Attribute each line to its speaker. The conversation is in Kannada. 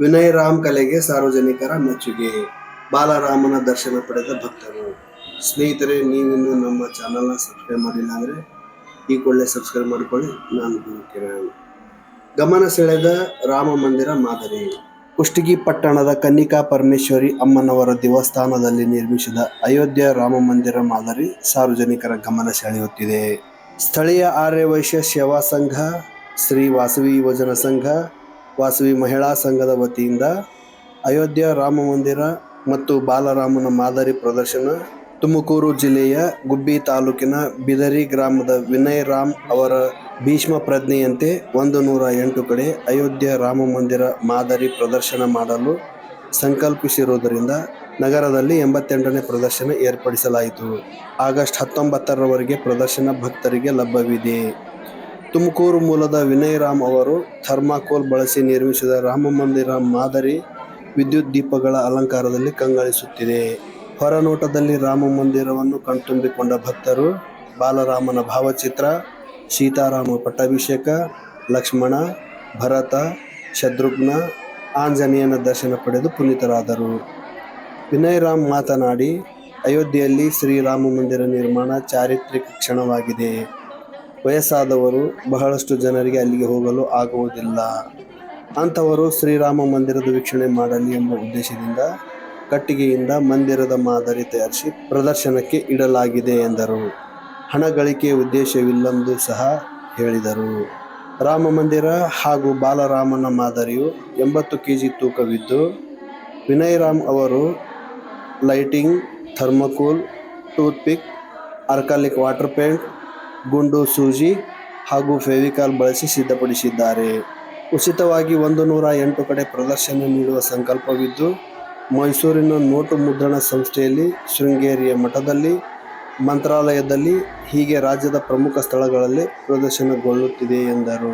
Speaker 1: ವಿನಯ್ ರಾಮ್ ಕಲೆಗೆ ಸಾರ್ವಜನಿಕರ ಮೆಚ್ಚುಗೆ. ಬಾಲರಾಮನ ದರ್ಶನ ಪಡೆದ ಭಕ್ತರು. ಸ್ನೇಹಿತರೆ, ನೀವಿನ್ನು ನಮ್ಮ ಚಾನಲ್ನ ಸಬ್ಸ್ಕ್ರೈಬ್ ಮಾಡಿಲ್ಲ ಅಂದರೆ ಈ ಕೂಡಲೇ ಸಬ್ಸ್ಕ್ರೈಬ್ ಮಾಡಿಕೊಳ್ಳಿ. ನಾನು ಕಿರಣ್. ಗಮನ ಸೆಳೆದ ರಾಮ ಮಂದಿರ ಮಾದರಿ. ಕುಷ್ಟಗಿ ಪಟ್ಟಣದ ಕನ್ನಿಕಾ ಪರಮೇಶ್ವರಿ ಅಮ್ಮನವರ ದೇವಸ್ಥಾನದಲ್ಲಿ ನಿರ್ಮಿಸಿದ ಅಯೋಧ್ಯ ರಾಮ ಮಂದಿರ ಮಾದರಿ ಸಾರ್ವಜನಿಕರ ಗಮನ ಸೆಳೆಯುತ್ತಿದೆ. ಸ್ಥಳೀಯ ಆರ್ಯ ವೈಶ್ಯ ಸೇವಾ ಸಂಘ, ಶ್ರೀ ವಾಸವಿ ಯುವಜನ ಸಂಘ, ವಾಸವಿ ಮಹಿಳಾ ಸಂಘದ ವತಿಯಿಂದ ಅಯೋಧ್ಯ ರಾಮ ಮಂದಿರ ಮತ್ತು ಬಾಲರಾಮನ ಮಾದರಿ ಪ್ರದರ್ಶನ. ತುಮಕೂರು ಜಿಲ್ಲೆಯ ಗುಬ್ಬಿ ತಾಲೂಕಿನ ಬಿದರಿ ಗ್ರಾಮದ ವಿನಯ್ ರಾಮ್ ಅವರ ಭೀಷ್ಮ ಪ್ರಜ್ಞೆಯಂತೆ 108 ಕಡೆ ಅಯೋಧ್ಯ ರಾಮ ಮಂದಿರ ಮಾದರಿ ಪ್ರದರ್ಶನ ಮಾಡಲು ಸಂಕಲ್ಪಿಸಿರುವುದರಿಂದ ನಗರದಲ್ಲಿ 88ನೇ ಪ್ರದರ್ಶನ ಏರ್ಪಡಿಸಲಾಯಿತು. ಆಗಸ್ಟ್ 19ರವರೆಗೆ ಪ್ರದರ್ಶನ ಭಕ್ತರಿಗೆ ಲಭ್ಯವಿದೆ. ತುಮಕೂರು ಮೂಲದ ವಿನಯ್ ರಾಮ್ ಅವರು ಥರ್ಮಾಕೋಲ್ ಬಳಸಿ ನಿರ್ಮಿಸಿದ ರಾಮ ಮಂದಿರ ಮಾದರಿ ವಿದ್ಯುತ್ ದೀಪಗಳ ಅಲಂಕಾರದಲ್ಲಿ ಕಂಗೊಳಿಸುತ್ತಿದೆ. ಹೊರನೋಟದಲ್ಲಿ ರಾಮ ಮಂದಿರವನ್ನು ಕಣ್ತುಂಬಿಕೊಂಡ ಭಕ್ತರು ಬಾಲರಾಮನ ಭಾವಚಿತ್ರ, ಸೀತಾರಾಮ ಪಟ್ಟಾಭಿಷೇಕ, ಲಕ್ಷ್ಮಣ, ಭರತ, ಶತ್ರುಘ್ನ, ಆಂಜನೇಯನ ದರ್ಶನ ಪಡೆದು ಪುನೀತರಾದರು. ವಿನಯ್ ರಾಮ್ ಮಾತನಾಡಿ, ಅಯೋಧ್ಯೆಯಲ್ಲಿ ಶ್ರೀರಾಮ ಮಂದಿರ ನಿರ್ಮಾಣ ಚಾರಿತ್ರಿಕ ಕ್ಷಣವಾಗಿದೆ. ವಯಸ್ಸಾದವರು ಬಹಳಷ್ಟು ಜನರಿಗೆ ಅಲ್ಲಿಗೆ ಹೋಗಲು ಆಗುವುದಿಲ್ಲ. ಅಂಥವರು ಶ್ರೀರಾಮ ಮಂದಿರದ ವೀಕ್ಷಣೆ ಮಾಡಲಿ ಎಂಬ ಉದ್ದೇಶದಿಂದ ಕಟ್ಟಿಗೆಯಿಂದ ಮಂದಿರದ ಮಾದರಿ ತಯಾರಿಸಿ ಪ್ರದರ್ಶನಕ್ಕೆ ಇಡಲಾಗಿದೆ ಎಂದರು. ಹಣ ಗಳಿಕೆಯ ಉದ್ದೇಶವಿല്ലെಂದು ಸಹ ಹೇಳಿದರು. ರಾಮ ಮಂದಿರ ಹಾಗೂ ಬಾಲರಾಮನ ಮಾದರಿಯು 80 kg ತೂಕವಿದ್ದು, ವಿನಯ್ ರಾಮ್ ಅವರು lighting, thermocol, toothpick, ಆರ್ಕಾಲಿಕ್ water paint, ಗುಂಡು ಸೂಜಿ ಹಾಗೂ ಫೆವಿಕಾಲ್ ಬಳಸಿ ಸಿದ್ಧಪಡಿಸಿದ್ದಾರೆ. ಉಚಿತವಾಗಿ 108 ಕಡೆ ಪ್ರದರ್ಶನ ನೀಡುವ ಸಂಕಲ್ಪವಿದ್ದು, ಮೈಸೂರಿನ ನೋಟು ಮುದ್ರಣ ಸಂಸ್ಥೆಯಲ್ಲಿ, ಶೃಂಗೇರಿಯ ಮಠದಲ್ಲಿ, ಮಂತ್ರಾಲಯದಲ್ಲಿ ಹೀಗೆ ರಾಜ್ಯದ ಪ್ರಮುಖ ಸ್ಥಳಗಳಲ್ಲಿ ಪ್ರದರ್ಶನಗೊಳ್ಳುತ್ತಿದೆ ಎಂದರು.